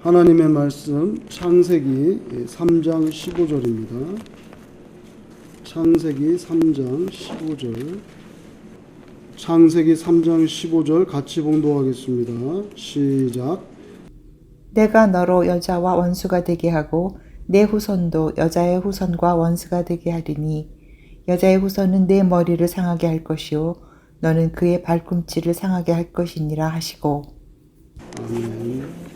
하나님의 말씀 창세기 3장 15절입니다. 창세기 3장 15절. 창세기 3장 15절 같이 봉독하겠습니다. 시작. 내가 너로 여자와 원수가 되게 하고 내 후손도 여자의 후손과 원수가 되게 하리니 여자의 후손은 내 머리를 상하게 할 것이요 너는 그의 발꿈치를 상하게 할 것이니라 하시고. 아멘.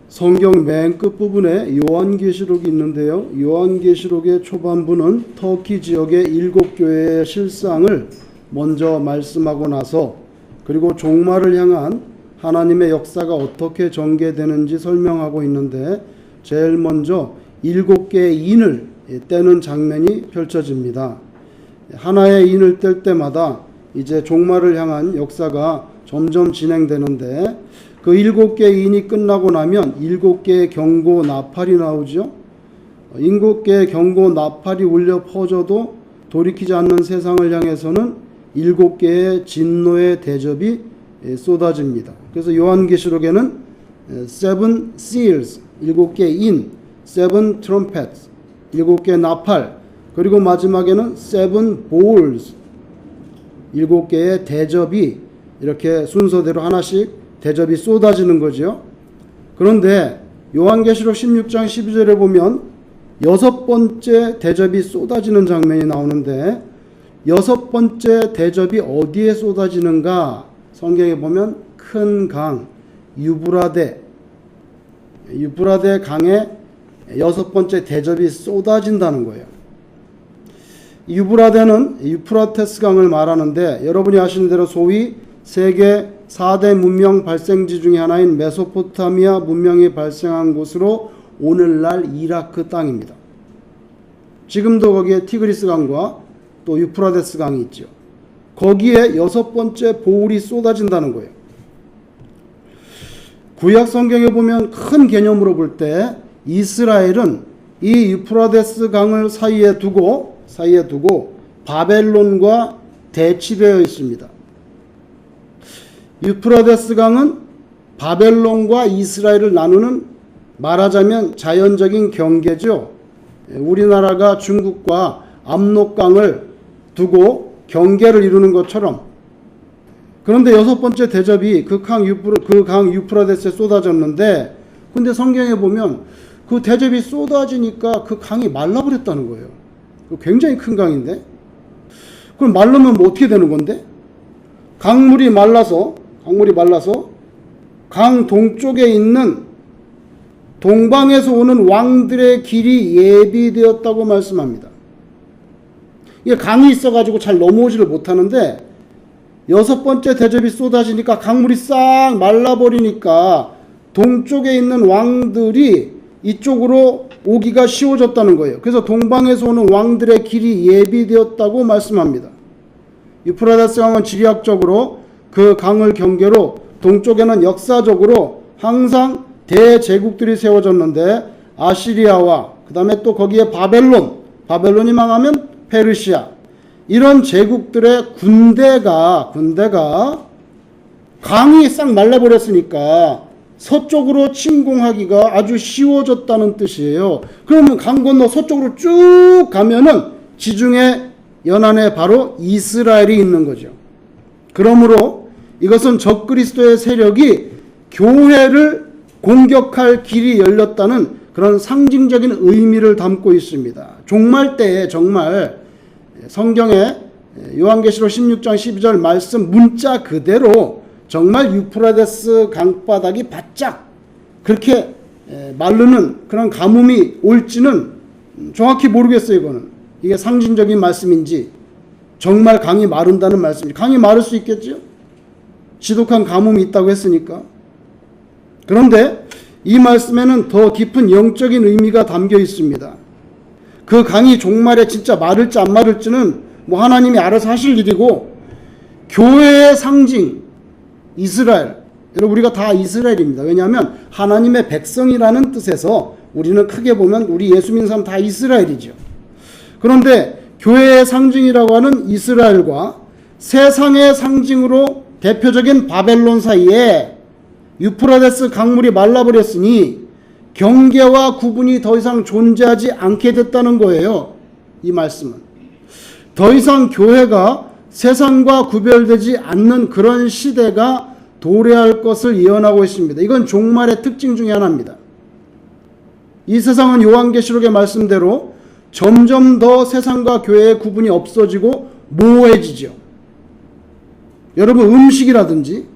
성경 맨 끝부분에 요한계시록이 있는데요. 요한계시록의 초반부는 터키 지역의 7교회의 실상을 먼저 말씀하고 나서 그리고 종말을 향한 하나님의 역사가 어떻게 전개되는지 설명하고 있는데 제일 먼저 7개의 인을 떼는 장면이 펼쳐집니다. 하나의 인을 뗄 때마다 이제 종말을 향한 역사가 점점 진행되는데 그 7개의 인이 끝나고 나면 7개의 경고 나팔이 나오죠. 7개의 경고 나팔이 울려 퍼져도 돌이키지 않는 세상을 향해서는 7개의 진노의 대접이 쏟아집니다. 그래서 요한계시록에는 seven seals, 7개 인, seven trumpets, 7개 나팔, 그리고 마지막에는 seven bowls, 7개의 대접이 이렇게 순서대로 하나씩 대접이 쏟아지는 거죠. 그런데 요한계시록 16장 12절에 보면 6번째 대접이 쏟아지는 장면이 나오는데 6번째 대접이 어디에 쏟아지는가? 성경에 보면 큰 강, 유브라데 강에 6번째 대접이 쏟아진다는 거예요. 유브라데는 유프라테스 강을 말하는데 여러분이 아시는 대로 소위 세계 4대 문명 발생지 중에 하나인 메소포타미아 문명이 발생한 곳으로 오늘날 이라크 땅입니다. 지금도 거기에 티그리스 강과 또 유프라데스 강이 있죠. 거기에 6번째 보울이 쏟아진다는 거예요. 구약 성경에 보면 큰 개념으로 볼 때 이스라엘은 이 유프라데스 강을 사이에 두고 바벨론과 대치되어 있습니다. 유프라데스 강은 바벨론과 이스라엘을 나누는 말하자면 자연적인 경계죠. 우리나라가 중국과 압록강을 두고 경계를 이루는 것처럼. 그런데 6번째 대접이 그 강 유프라데스에 쏟아졌는데 근데 성경에 보면 그 대접이 쏟아지니까 그 강이 말라버렸다는 거예요. 굉장히 큰 강인데 그럼 말르면 뭐 어떻게 되는 건데? 강물이 말라서 강 동쪽에 있는 동방에서 오는 왕들의 길이 예비되었다고 말씀합니다. 이게 강이 있어가지고 잘 넘어오지를 못하는데 6번째 대접이 쏟아지니까 강물이 싹 말라버리니까 동쪽에 있는 왕들이 이쪽으로 오기가 쉬워졌다는 거예요. 그래서 동방에서 오는 왕들의 길이 예비되었다고 말씀합니다. 유프라데스 강은 지리학적으로 그 강을 경계로 동쪽에는 역사적으로 항상 대제국들이 세워졌는데 아시리아와 그 다음에 또 거기에 바벨론이 망하면 페르시아 이런 제국들의 군대가 강이 싹 말라버렸으니까 서쪽으로 침공하기가 아주 쉬워졌다는 뜻이에요. 그러면 강 건너 서쪽으로 쭉 가면은 지중해 연안에 바로 이스라엘이 있는 거죠. 그러므로 이것은 적그리스도의 세력이 교회를 공격할 길이 열렸다는 그런 상징적인 의미를 담고 있습니다. 종말 때에 정말 성경에 요한계시록 16장 12절 말씀 문자 그대로 정말 유프라데스 강바닥이 바짝 그렇게 마르는 그런 가뭄이 올지는 정확히 모르겠어요. 이게 상징적인 말씀인지 정말 강이 마른다는 말씀인지. 강이 마를 수 있겠죠? 지독한 가뭄이 있다고 했으니까. 그런데 이 말씀에는 더 깊은 영적인 의미가 담겨 있습니다. 그 강이 종말에 진짜 마를지 안 마를지는 뭐 하나님이 알아서 하실 일이고 교회의 상징 이스라엘, 여러분 우리가 다 이스라엘입니다. 왜냐하면 하나님의 백성이라는 뜻에서 우리는 크게 보면 우리 예수 믿는 사람 다 이스라엘이죠. 그런데 교회의 상징이라고 하는 이스라엘과 세상의 상징으로 대표적인 바벨론 사이에 유프라데스 강물이 말라버렸으니 경계와 구분이 더 이상 존재하지 않게 됐다는 거예요. 이 말씀은. 더 이상 교회가 세상과 구별되지 않는 그런 시대가 도래할 것을 예언하고 있습니다. 이건 종말의 특징 중에 하나입니다. 이 세상은 요한계시록의 말씀대로 점점 더 세상과 교회의 구분이 없어지고 모호해지죠. 여러분, 음식이라든지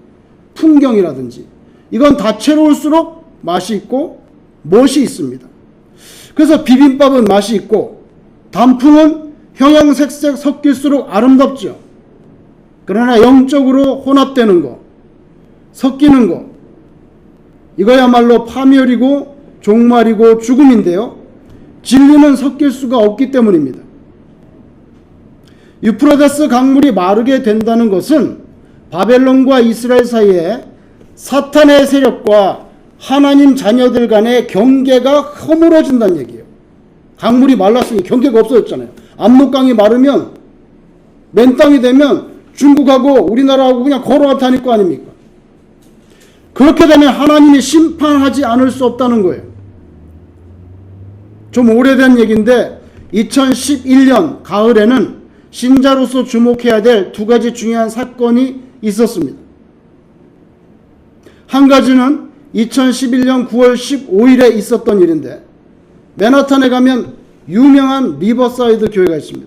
풍경이라든지 이건 다채로울수록 맛이 있고 멋이 있습니다. 그래서 비빔밥은 맛이 있고 단풍은 형형색색 섞일수록 아름답죠. 그러나 영적으로 혼합되는 거, 섞이는 거, 이거야말로 파멸이고 종말이고 죽음인데요. 진리는 섞일 수가 없기 때문입니다. 유프라데스 강물이 마르게 된다는 것은 바벨론과 이스라엘 사이에 사탄의 세력과 하나님 자녀들 간의 경계가 허물어진다는 얘기예요. 강물이 말랐으니 경계가 없어졌잖아요. 압록강이 마르면 맨 땅이 되면 중국하고 우리나라하고 그냥 걸어가 다닐 거 아닙니까? 그렇게 되면 하나님이 심판하지 않을 수 없다는 거예요. 좀 오래된 얘기인데 2011년 가을에는 신자로서 주목해야 될 두 가지 중요한 사건이 있었습니다. 한 가지는 2011년 9월 15일에 있었던 일인데, 맨하탄에 가면 유명한 리버사이드 교회가 있습니다.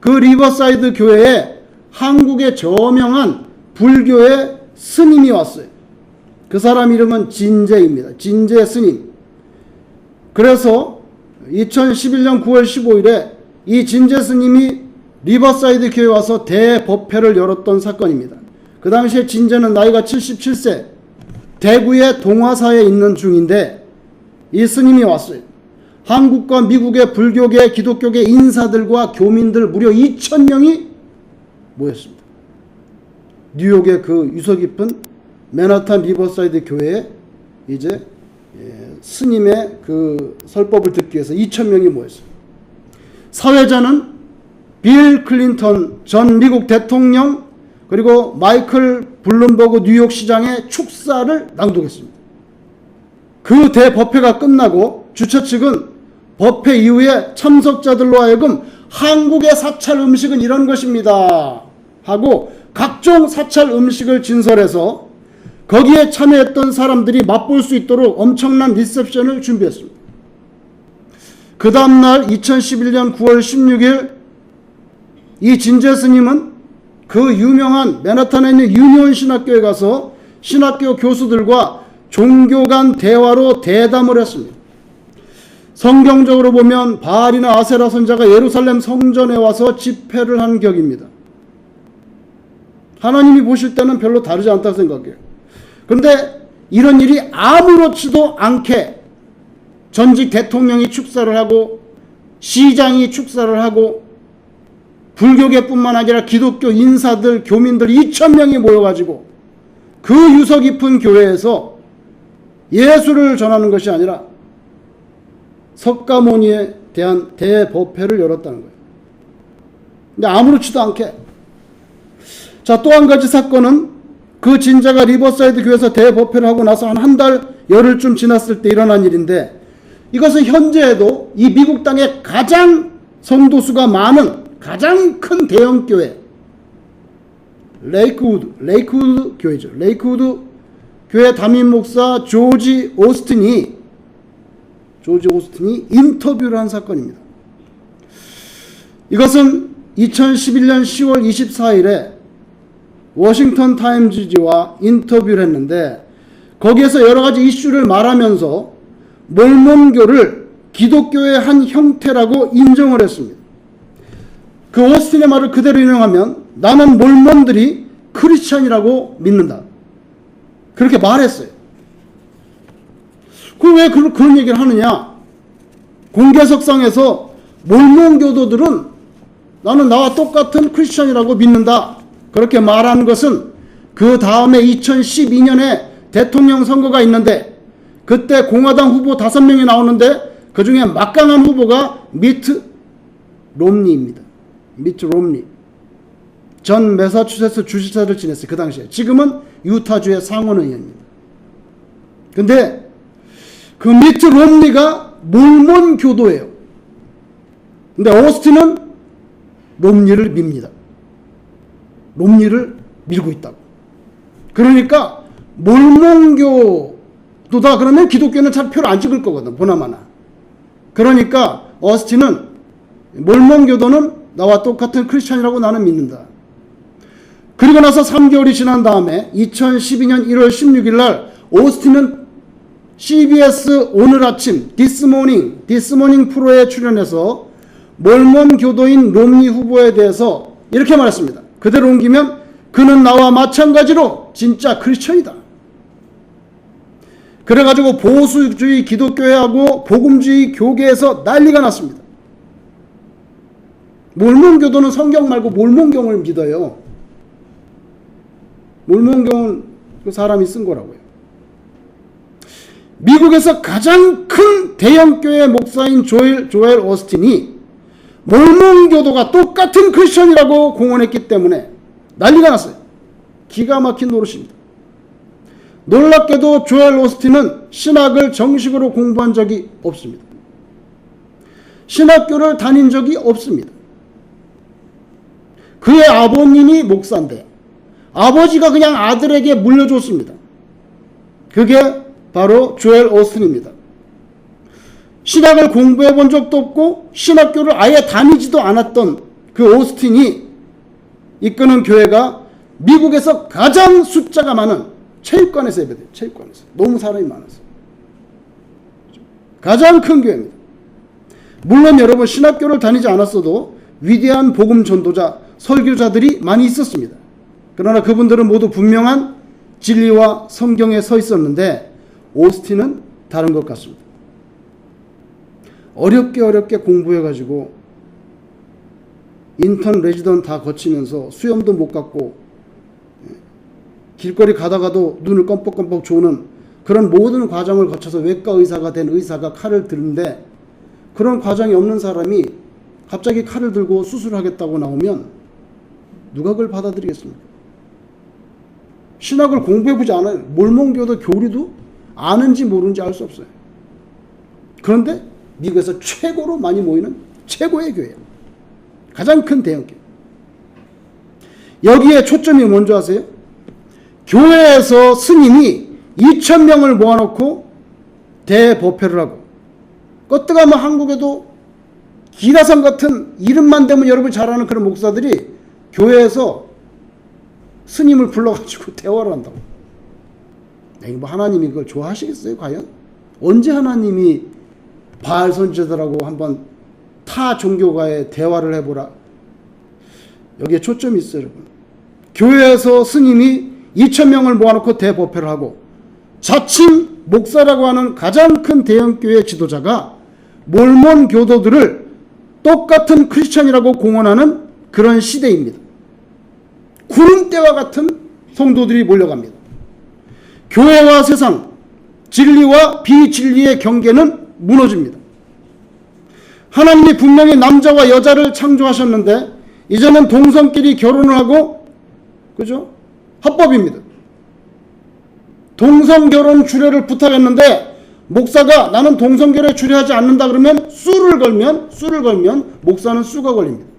그 리버사이드 교회에 한국의 저명한 불교의 스님이 왔어요. 그 사람 이름은 진제입니다. 진제 스님. 그래서 2011년 9월 15일에 이 진제 스님이 리버사이드 교회에 와서 대법회를 열었던 사건입니다. 그 당시에 진제는 나이가 77세, 대구의 동화사에 있는 중인데 이 스님이 왔어요. 한국과 미국의 불교계, 기독교계 인사들과 교민들 무려 2,000명이 모였습니다. 뉴욕의 그 유서 깊은 맨하탄 리버사이드 교회에 이제 스님의 그 설법을 듣기 위해서 2,000명이 모였어요. 사회자는 빌 클린턴 전 미국 대통령, 그리고 마이클 블룸버그 뉴욕 시장의 축사를 낭독했습니다. 그 대법회가 끝나고 주최 측은 법회 이후에 참석자들로 하여금 한국의 사찰 음식은 이런 것입니다 하고 각종 사찰 음식을 진설해서 거기에 참여했던 사람들이 맛볼 수 있도록 엄청난 리셉션을 준비했습니다. 그 다음날 2011년 9월 16일 이 진제 스님은 그 유명한 맨하탄에 있는 유니온 신학교에 가서 신학교 교수들과 종교 간 대화로 대담을 했습니다. 성경적으로 보면 바알이나 아세라 선자가 예루살렘 성전에 와서 집회를 한 격입니다. 하나님이 보실 때는 별로 다르지 않다고 생각해요. 그런데 이런 일이 아무렇지도 않게 전직 대통령이 축사를 하고 시장이 축사를 하고 불교계뿐만 아니라 기독교 인사들, 교민들 2,000명이 모여가지고 그 유서 깊은 교회에서 예수를 전하는 것이 아니라 석가모니에 대한 대법회를 열었다는 거예요. 근데 아무렇지도 않게. 자, 또 한 가지 사건은 그 진자가 리버사이드 교회에서 대법회를 하고 나서 한 달 열흘쯤 지났을 때 일어난 일인데, 이것은 현재에도 이 미국 땅에 가장 성도수가 많은 가장 큰 대형 교회, 레이크우드 교회죠. 레이크우드 교회 담임 목사 조지 오스틴이 인터뷰를 한 사건입니다. 이것은 2011년 10월 24일에 워싱턴 타임즈지와 인터뷰를 했는데, 거기에서 여러 가지 이슈를 말하면서 몰몬교를 기독교의 한 형태라고 인정을 했습니다. 그 오스틴의 말을 그대로 인용하면 나는 몰몬들이 크리스찬이라고 믿는다, 그렇게 말했어요. 그럼 왜 그런 얘기를 하느냐? 공개석상에서 몰몬 교도들은 나는 나와 똑같은 크리스찬이라고 믿는다, 그렇게 말하는 것은 그 다음에 2012년에 대통령 선거가 있는데 그때 공화당 후보 5명이 나오는데 그 중에 막강한 후보가 미트 롬니입니다. 미트 롬니. 전 매사추세츠 주지사를 지냈어요. 그 당시에. 지금은 유타주의 상원 의원입니다. 근데 그 미트 롬니가 몰몬 교도예요. 근데 오스틴은 롬니를 밉니다. 롬니를 밀고 있다고. 그러니까 몰몬교도다 그러면 기독교는 잘 표를 안 찍을 거거든, 보나마나. 그러니까 오스틴은 몰몬교도는 나와 똑같은 크리스찬이라고 나는 믿는다. 그리고 나서 3개월이 지난 다음에 2012년 1월 16일 날 오스틴은 CBS 오늘 아침 디스모닝 프로에 출연해서 몰몬 교도인 롬니 후보에 대해서 이렇게 말했습니다. 그대로 옮기면 그는 나와 마찬가지로 진짜 크리스천이다. 그래가지고 보수주의 기독교회하고 복음주의 교계에서 난리가 났습니다. 몰몬교도는 성경 말고 몰몬경을 믿어요. 몰몬경은 그 사람이 쓴 거라고요. 미국에서 가장 큰 대형교회 목사인 조엘 오스틴이 몰몬교도가 똑같은 크리스천이라고 공언했기 때문에 난리가 났어요. 기가 막힌 노릇입니다. 놀랍게도 조엘 오스틴은 신학을 정식으로 공부한 적이 없습니다. 신학교를 다닌 적이 없습니다. 그의 아버님이 목사인데 아버지가 그냥 아들에게 물려줬습니다. 그게 바로 조엘 오스틴입니다. 신학을 공부해 본 적도 없고 신학교를 아예 다니지도 않았던 그 오스틴이 이끄는 교회가 미국에서 가장 숫자가 많은 체육관에서 예배돼요. 체육관에서. 너무 사람이 많아서. 가장 큰 교회입니다. 물론 여러분 신학교를 다니지 않았어도 위대한 복음 전도자, 설교자들이 많이 있었습니다. 그러나 그분들은 모두 분명한 진리와 성경에 서 있었는데 오스틴은 다른 것 같습니다. 어렵게 공부해가지고 인턴 레지던 다 거치면서 수염도 못 갖고 길거리 가다가도 눈을 껌뻑껌뻑 조는 그런 모든 과정을 거쳐서 외과 의사가 된 의사가 칼을 드는데 그런 과정이 없는 사람이 갑자기 칼을 들고 수술하겠다고 나오면 누가 그걸 받아들이겠습니까? 신학을 공부해보지 않아요. 몰몬교도 교리도 아는지 모르는지 알 수 없어요. 그런데 미국에서 최고로 많이 모이는 최고의 교회예요. 가장 큰 대형교회. 여기에 초점이 뭔지 아세요? 교회에서 스님이 2,000명을 모아놓고 대법회를 하고 껐뜨가면 한국에도 기라성 같은 이름만 되면 여러분 잘 아는 그런 목사들이 교회에서 스님을 불러가지고 대화를 한다고. 뭐 하나님이 그걸 좋아하시겠어요 과연? 언제 하나님이 바알 선지자들하고 한번 타 종교가의 대화를 해보라. 여기에 초점이 있어요 여러분. 교회에서 스님이 2,000명을 모아놓고 대법회를 하고 자칭 목사라고 하는 가장 큰 대형교회 지도자가 몰몬 교도들을 똑같은 크리스천이라고 공언하는 그런 시대입니다. 구름대와 같은 성도들이 몰려갑니다. 교회와 세상, 진리와 비진리의 경계는 무너집니다. 하나님이 분명히 남자와 여자를 창조하셨는데 이제는 동성끼리 결혼을 하고 그죠? 합법입니다. 동성결혼 주례를 부탁했는데 목사가 나는 동성결혼에 주례하지 않는다 그러면 수를 걸면 목사는 수가 걸립니다.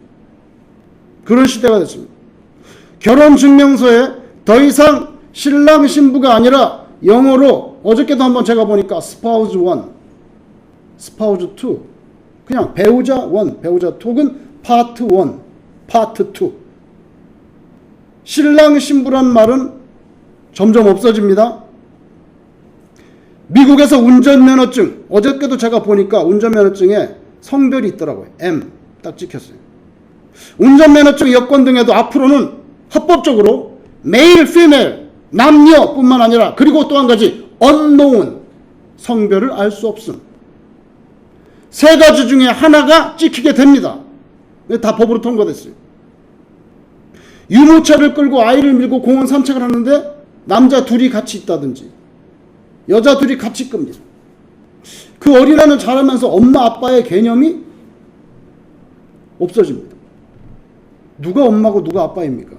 그런 시대가 됐습니다. 결혼증명서에 더 이상 신랑 신부가 아니라 영어로 어저께도 한번 제가 보니까 스파우즈 1, 스파우즈 2 그냥 배우자 1, 배우자 2 혹은 파트 1, 파트 2 신랑 신부란 말은 점점 없어집니다. 미국에서 운전면허증 어저께도 제가 보니까 운전면허증에 성별이 있더라고요. M 딱 찍혔어요. 운전면허증 여권 등에도 앞으로는 합법적으로 메일, 피메일 남녀뿐만 아니라 그리고 또 한 가지 unknown 성별을 알 수 없음. 세 가지 중에 하나가 찍히게 됩니다. 다 법으로 통과됐어요. 유모차를 끌고 아이를 밀고 공원 산책을 하는데 남자 둘이 같이 있다든지 여자 둘이 같이 끕니다. 그 어린아이는 자라면서 엄마 아빠의 개념이 없어집니다. 누가 엄마고 누가 아빠입니까?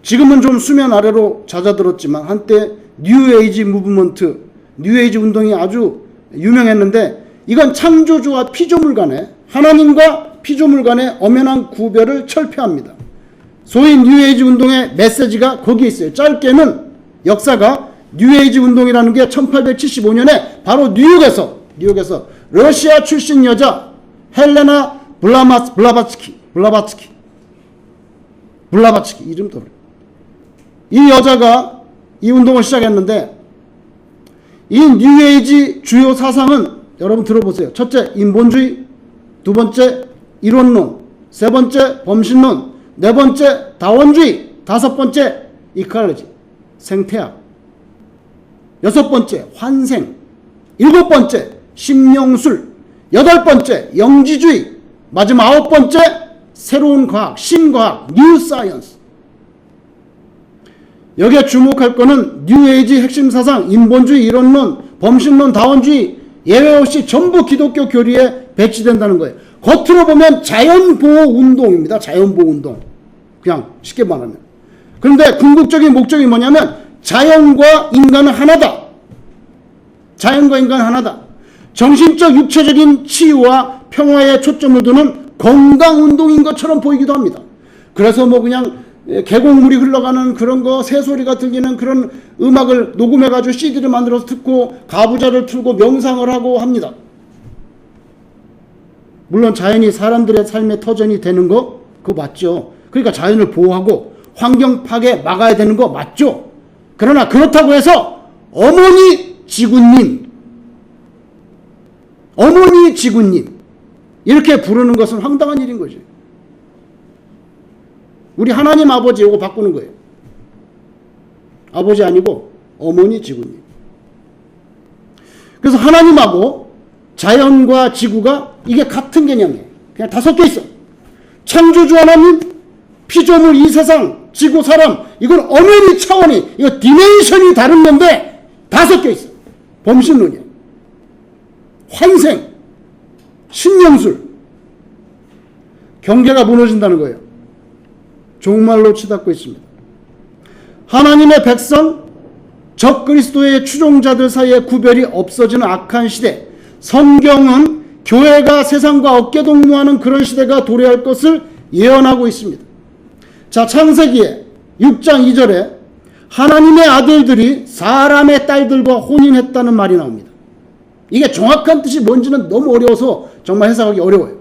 지금은 좀 수면 아래로 잦아들었지만 한때 뉴에이지 무브먼트, 뉴에이지 운동이 아주 유명했는데 이건 창조주와 피조물 간의 하나님과 피조물 간의 엄연한 구별을 철폐합니다. 소위 뉴에이지 운동의 메시지가 거기에 있어요. 짧게는 역사가 뉴에이지 운동이라는 게 1875년에 바로 뉴욕에서 러시아 출신 여자 헬레나 블라바츠키 이름도 그래. 이 여자가 이 운동을 시작했는데 이 뉴에이지 주요 사상은 여러분 들어보세요. 첫째, 인본주의. 두 번째, 이론론. 세 번째, 범신론. 네 번째, 다원주의. 다섯 번째, 이컬러지. 생태학. 여섯 번째, 환생. 일곱 번째, 심령술. 여덟 번째, 영지주의. 마지막 아홉 번째, 새로운 과학, 신과학, 뉴 사이언스. 여기에 주목할 거는 뉴에이지 핵심 사상, 인본주의, 이론론, 범신론, 다원주의 예외 없이 전부 기독교 교리에 배치된다는 거예요. 겉으로 보면 자연보호 운동입니다. 자연보호 운동. 그냥 쉽게 말하면. 그런데 궁극적인 목적이 뭐냐면 자연과 인간은 하나다. 자연과 인간은 하나다. 정신적, 육체적인 치유와 평화에 초점을 두는 건강운동인 것처럼 보이기도 합니다. 그래서 뭐 그냥 계곡물이 흘러가는 그런 거, 새소리가 들리는 그런 음악을 녹음해가지고 CD를 만들어서 듣고 가부좌를 틀고 명상을 하고 합니다. 물론 자연이 사람들의 삶의 터전이 되는 거 그거 맞죠. 그러니까 자연을 보호하고 환경 파괴 막아야 되는 거 맞죠. 그러나 그렇다고 해서 어머니 지구님 이렇게 부르는 것은 황당한 일인 거지. 우리 하나님 아버지 이거 바꾸는 거예요. 아버지 아니고 어머니 지구님. 그래서 하나님하고 자연과 지구가 이게 같은 개념이에요. 그냥 다 섞여 있어. 창조주 하나님, 피조물, 이 세상, 지구, 사람, 이건 엄연히 차원이, 이거 디멘션이 다른 건데 다 섞여 있어. 범신론이야. 환생, 신령술, 경계가 무너진다는 거예요. 종말로 치닫고 있습니다. 하나님의 백성, 적 그리스도의 추종자들 사이에 구별이 없어지는 악한 시대, 성경은 교회가 세상과 어깨동무하는 그런 시대가 도래할 것을 예언하고 있습니다. 자, 창세기에 6장 2절에 하나님의 아들들이 사람의 딸들과 혼인했다는 말이 나옵니다. 이게 정확한 뜻이 뭔지는 너무 어려워서 정말 해석하기 어려워요.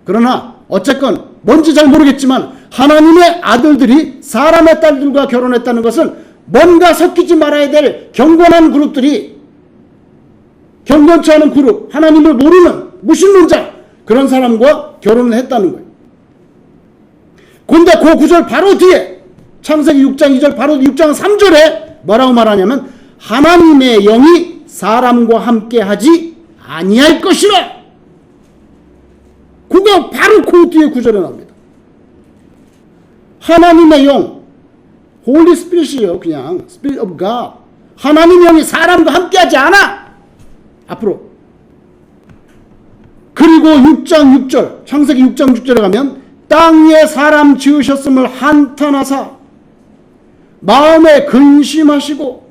그러나 어쨌건 뭔지 잘 모르겠지만 하나님의 아들들이 사람의 딸들과 결혼했다는 것은 뭔가 섞이지 말아야 될 경건한 그룹들이, 경건치 않은 그룹, 하나님을 모르는 무신론자, 그런 사람과 결혼을 했다는 거예요. 그런데 그 구절 바로 뒤에 창세기 6장 2절 바로 6장 3절에 뭐라고 말하냐면 하나님의 영이 사람과 함께 하지 아니할 것이라. 그거 바로 그 뒤에 구절에 나옵니다. 하나님의 영, 홀리 스피릿이에요. 그냥 스피릿 오브 갓. 하나님의 영이 사람과 함께 하지 않아. 앞으로. 그리고 6장 6절, 창세기 6장 6절에 가면 땅 위에 사람 지으셨음을 한탄하사 마음에 근심하시고,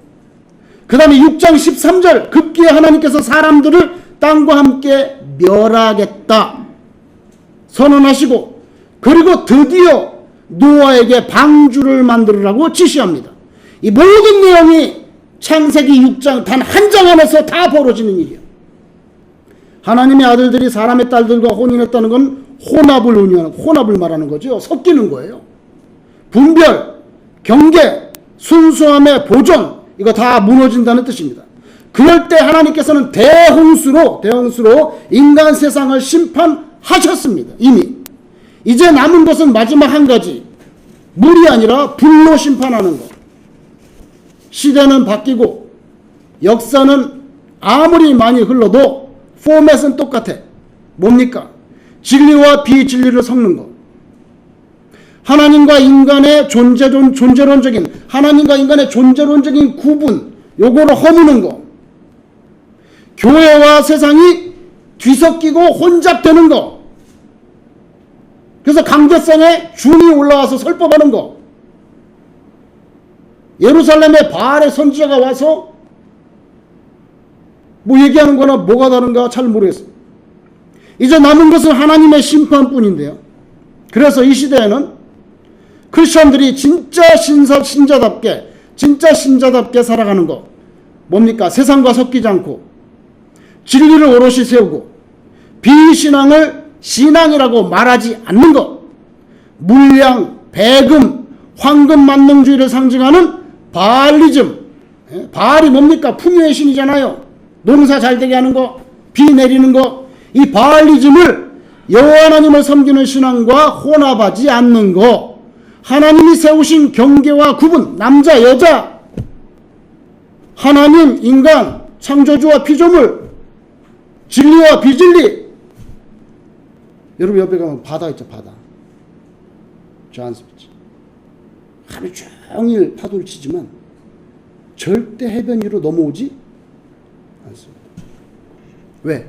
그 다음에 6장 13절 급기에 하나님께서 사람들을 땅과 함께 멸하겠다 선언하시고, 그리고 드디어 노아에게 방주를 만들으라고 지시합니다. 이 모든 내용이 창세기 6장 단 한 장 안에서 다 벌어지는 일이에요. 하나님의 아들들이 사람의 딸들과 혼인했다는 건 혼합을 말하는 거죠. 섞이는 거예요. 분별, 경계, 순수함의 보존, 이거 다 무너진다는 뜻입니다. 그럴 때 하나님께서는 대홍수로 인간 세상을 심판하셨습니다. 이미. 이제 남은 것은 마지막 한 가지, 물이 아니라 불로 심판하는 것. 시대는 바뀌고 역사는 아무리 많이 흘러도 포맷은 똑같아. 뭡니까? 진리와 비진리를 섞는 것. 하나님과 인간의 존재론적인, 하나님과 인간의 존재론적인 구분, 요거를 허무는 것. 교회와 세상이 뒤섞이고 혼잡되는 것. 그래서 강제성에 중이 올라와서 설법하는 거. 예루살렘에 바알의 선지자가 와서 뭐 얘기하는 거나 뭐가 다른가 잘 모르겠어요. 이제 남은 것은 하나님의 심판뿐인데요. 그래서 이 시대에는 크리스천들이 진짜 신자답게 살아가는 거 뭡니까? 세상과 섞이지 않고 진리를 오롯이 세우고 비신앙을 신앙이라고 말하지 않는 것, 물량, 배금, 황금 만능주의를 상징하는 바알리즘. 바알이 뭡니까? 풍요의 신이잖아요. 농사 잘 되게 하는 거, 비 내리는 거. 이 바알리즘을 여호와 하나님을 섬기는 신앙과 혼합하지 않는 거, 하나님이 세우신 경계와 구분, 남자, 여자, 하나님, 인간, 창조주와 피조물, 진리와 비진리. 여러분 옆에 가면 바다 있죠, 바다. 조한스비치. 하루 종일 파도를 치지만 절대 해변 위로 넘어오지 않습니다. 왜?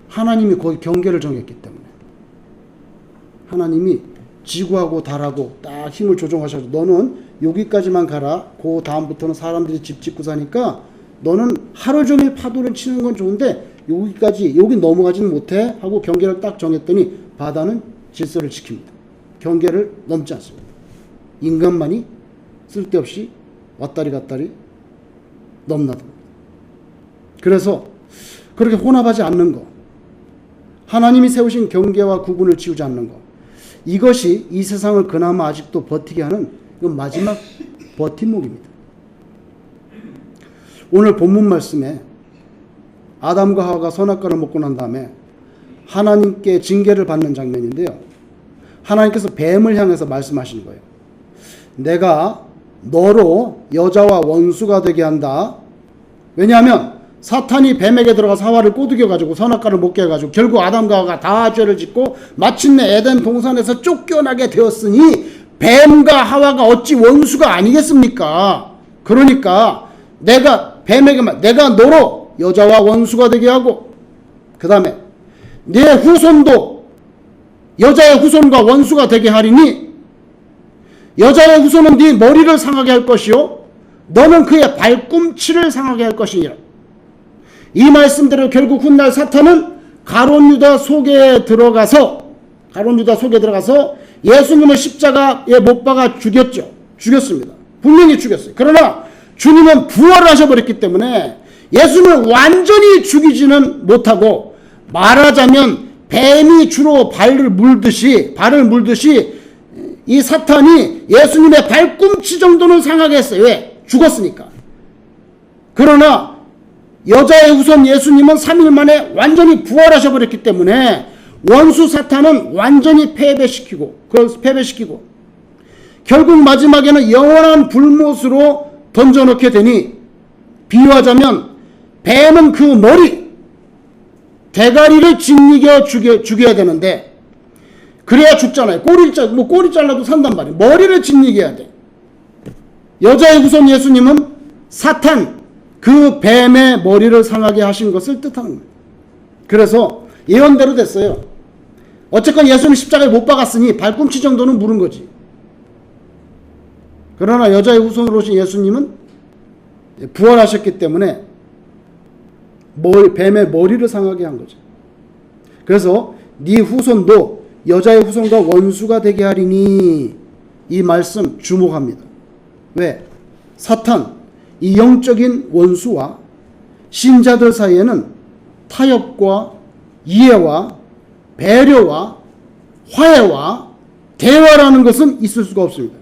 하나님이 거기 경계를 정했기 때문에. 하나님이 지구하고 달하고 딱 힘을 조정하셔서 너는 여기까지만 가라. 그 다음부터는 사람들이 집 짓고 사니까 너는 하루 종일 파도를 치는 건 좋은데 여기 넘어가지는 못해 하고 경계를 딱 정했더니 바다는 질서를 지킵니다. 경계를 넘지 않습니다. 인간만이 쓸데없이 왔다리 갔다리 넘나듭니다. 그래서 그렇게 혼합하지 않는 거, 하나님이 세우신 경계와 구분을 지우지 않는 거, 이것이 이 세상을 그나마 아직도 버티게 하는 이건 마지막 버팀목입니다. 오늘 본문 말씀에 아담과 하와가 선악과를 먹고 난 다음에 하나님께 징계를 받는 장면인데요. 하나님께서 뱀을 향해서 말씀하시는 거예요. 내가 너로 여자와 원수가 되게 한다. 왜냐하면 사탄이 뱀에게 들어가서 하와를 꼬드겨가지고 선악과를 먹게 해가지고 결국 아담과 하와가 다 죄를 짓고 마침내 에덴 동산에서 쫓겨나게 되었으니 뱀과 하와가 어찌 원수가 아니겠습니까? 그러니까 내가 너로 여자와 원수가 되게 하고 그 다음에 내 후손도 여자의 후손과 원수가 되게 하리니 여자의 후손은 네 머리를 상하게 할 것이요 너는 그의 발꿈치를 상하게 할 것이니라. 이 말씀대로 결국 훗날 사탄은 가룟 유다 속에 들어가서 예수님을 십자가에 못 박아 죽였습니다. 분명히 죽였어요. 그러나 주님은 부활을 하셔버렸기 때문에 예수님을 완전히 죽이지는 못하고, 말하자면 뱀이 주로 발을 물듯이 이 사탄이 예수님의 발꿈치 정도는 상하게 했어요. 왜? 죽었으니까. 그러나 여자의 후손 예수님은 3일 만에 완전히 부활하셔버렸기 때문에 원수 사탄은 완전히 패배시키고 결국 마지막에는 영원한 불못으로 던져놓게 되니, 비유하자면 뱀은 그 머리 대가리를 짓이겨 죽여야 되는데 그래야 죽잖아요. 꼬리 잘라도 산단 말이에요. 머리를 짓이겨야 돼. 여자의 후손 예수님은 사탄 그 뱀의 머리를 상하게 하신 것을 뜻하는 거예요. 그래서 예언대로 됐어요. 어쨌건 예수님 십자가에 못 박았으니 발꿈치 정도는 물은 거지. 그러나 여자의 후손으로 오신 예수님은 부활하셨기 때문에 뱀의 머리를 상하게 한 거죠. 그래서 네 후손도 여자의 후손과 원수가 되게 하리니, 이 말씀 주목합니다. 왜? 사탄, 이 영적인 원수와 신자들 사이에는 타협과 이해와 배려와 화해와 대화라는 것은 있을 수가 없습니다.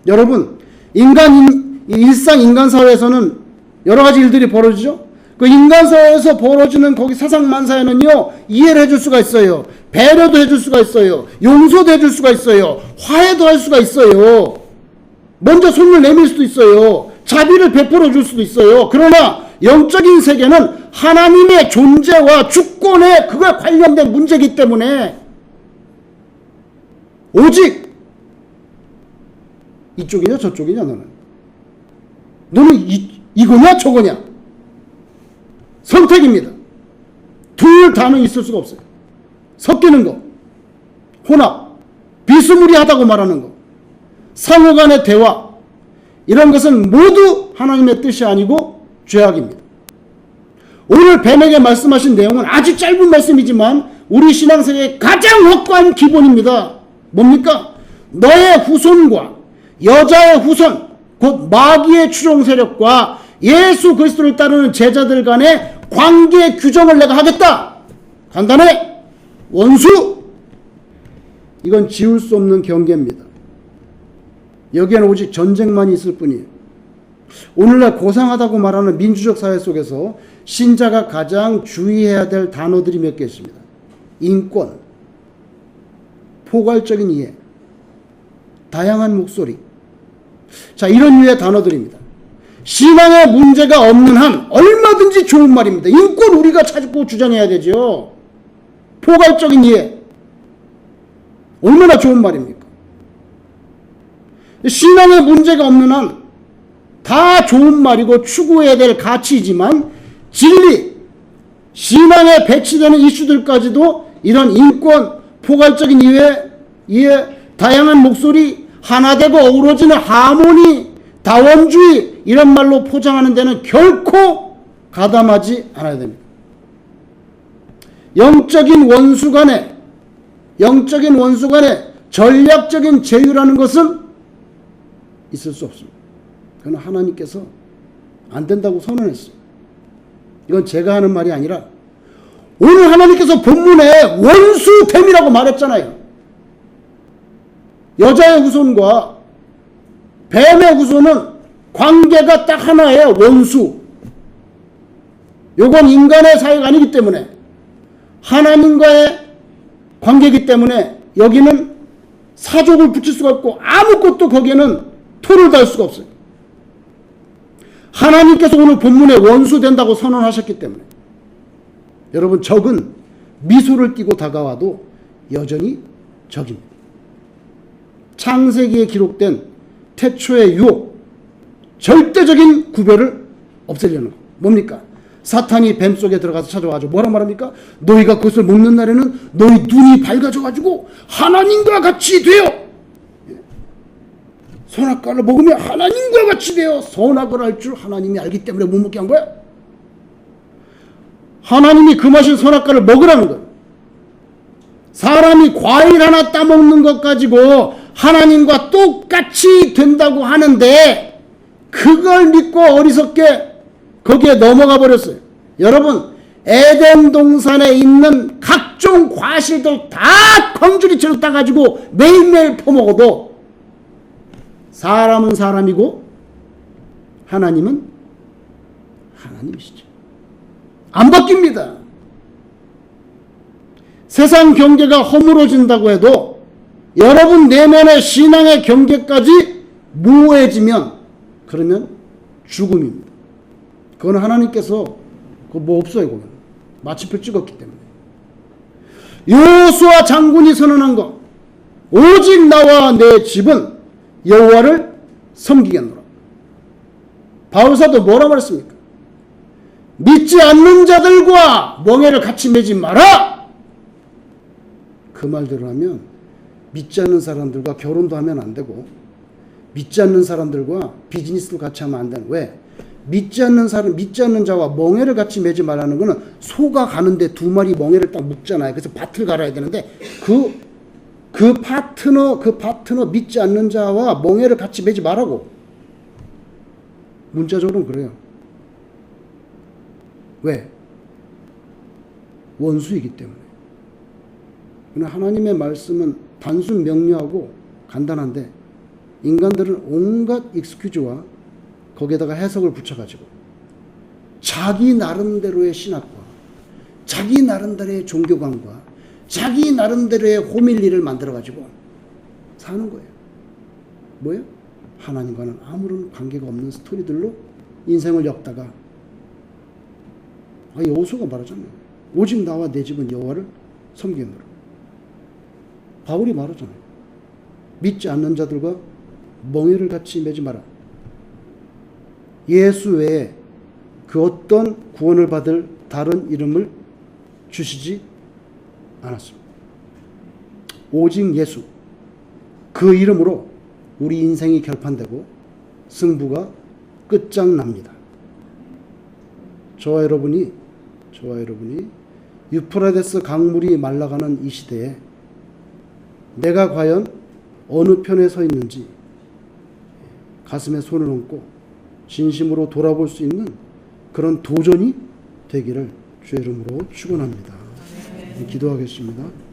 여러분, 일상 인간 사회에서는 여러 가지 일들이 벌어지죠. 그 인간 사회에서 벌어지는 거기 세상 만사에는요, 이해를 해줄 수가 있어요. 배려도 해줄 수가 있어요. 용서도 해줄 수가 있어요. 화해도 할 수가 있어요. 먼저 손을 내밀 수도 있어요. 자비를 베풀어 줄 수도 있어요. 그러나 영적인 세계는 하나님의 존재와 주권에 그거에 관련된 문제이기 때문에 오직 이쪽이냐 저쪽이냐, 너는 이거냐 저거냐, 선택입니다. 둘 다는 있을 수가 없어요. 섞이는 거, 혼합, 비스무리하다고 말하는 거, 상호 간의 대화, 이런 것은 모두 하나님의 뜻이 아니고 죄악입니다. 오늘 뱀에게 말씀하신 내용은 아주 짧은 말씀이지만 우리 신앙생활의 가장 확고한 기본입니다. 뭡니까? 너의 후손과 여자의 후손, 곧 마귀의 추종 세력과 예수 그리스도를 따르는 제자들 간의 관계 규정을 내가 하겠다. 간단해. 원수. 이건 지울 수 없는 경계입니다. 여기에는 오직 전쟁만 있을 뿐이에요. 오늘날 고상하다고 말하는 민주적 사회 속에서 신자가 가장 주의해야 될 단어들이 몇 개 있습니다. 인권, 포괄적인 이해, 다양한 목소리. 자, 이런 류의 단어들입니다. 신앙에 문제가 없는 한 얼마든지 좋은 말입니다. 인권 우리가 찾고 주장해야 되죠. 포괄적인 이해. 얼마나 좋은 말입니까? 신앙에 문제가 없는 한 다 좋은 말이고 추구해야 될 가치이지만 진리, 신앙에 배치되는 이슈들까지도 이런 인권, 포괄적인 이해, 다양한 목소리, 하나 되고 어우러지는 하모니, 다원주의 이런 말로 포장하는 데는 결코 가담하지 않아야 됩니다. 영적인 원수 간에 전략적인 제휴라는 것은 있을 수 없습니다. 그건 하나님께서 안 된다고 선언했어요. 이건 제가 하는 말이 아니라 오늘 하나님께서 본문에 원수됨이라고 말했잖아요. 여자의 후손과 뱀의 후손은 관계가 딱 하나예요. 원수. 요건 인간의 사회가 아니기 때문에 하나님과의 관계이기 때문에 여기는 사족을 붙일 수가 없고 아무것도 거기에는 토를 달 수가 없어요. 하나님께서 오늘 본문에 원수 된다고 선언하셨기 때문에 여러분, 적은 미소를 띠고 다가와도 여전히 적입니다. 창세기에 기록된 태초의 유혹, 절대적인 구별을 없애려는 거. 뭡니까? 사탄이 뱀 속에 들어가서 찾아와가지고 뭐라 말합니까? 너희가 그것을 먹는 날에는 너희 눈이 밝아져가지고 하나님과 같이 되어, 선악과를 먹으면 하나님과 같이 되어 선악을 알 줄 하나님이 알기 때문에 못 먹게 한 거야. 하나님이 금하신 선악과를 먹으라는 거야. 사람이 과일 하나 따먹는 것 가지고 하나님과 똑같이 된다고 하는데 그걸 믿고 어리석게 거기에 넘어가 버렸어요. 여러분, 에덴 동산에 있는 각종 과실들 다 광주리처럼 따가지고 매일매일 퍼먹어도 사람은 사람이고 하나님은 하나님이시죠. 안 바뀝니다. 세상 경계가 허물어진다고 해도 여러분 내면의 신앙의 경계까지 모호해지면 그러면 죽음입니다. 그건 하나님께서 그거 뭐 없어요. 그건 마침표 찍었기 때문에. 여호수아 장군이 선언한 거, 오직 나와 내 집은 여호와를 섬기겠노라. 바울사도 뭐라 말했습니까? 믿지 않는 자들과 멍에를 같이 매지 마라. 그 말대로 하면 믿지 않는 사람들과 결혼도 하면 안 되고 믿지 않는 사람들과 비즈니스를 같이 하면 안 되는. 왜? 믿지 않는 자와 멍에를 같이 매지 말라는 거는 소가 가는데 두 마리 멍에를 딱 묶잖아요. 그래서 밭을 갈아야 되는데 그 파트너 믿지 않는 자와 멍에를 같이 매지 말라고. 문자적으로는 그래요. 왜? 원수이기 때문에. 하나님의 말씀은 단순 명료하고 간단한데 인간들은 온갖 익스큐즈와 거기에다가 해석을 붙여가지고 자기 나름대로의 신학과 자기 나름대로의 종교관과 자기 나름대로의 호밀리를 만들어가지고 사는 거예요. 뭐예요? 하나님과는 아무런 관계가 없는 스토리들로 인생을 엮다가 여호수아가 말하잖아요. 오직 나와 내 집은 여호와를 섬기노라. 바울이 말하잖아요. 믿지 않는 자들과 멍에를 같이 매지 마라. 예수 외에 그 어떤 구원을 받을 다른 이름을 주시지 않았습니다. 오직 예수, 그 이름으로 우리 인생이 결판되고 승부가 끝장납니다. 저와 여러분이 유프라데스 강물이 말라가는 이 시대에 내가 과연 어느 편에 서 있는지 가슴에 손을 얹고 진심으로 돌아볼 수 있는 그런 도전이 되기를 주의 이름으로 축원합니다. 기도하겠습니다.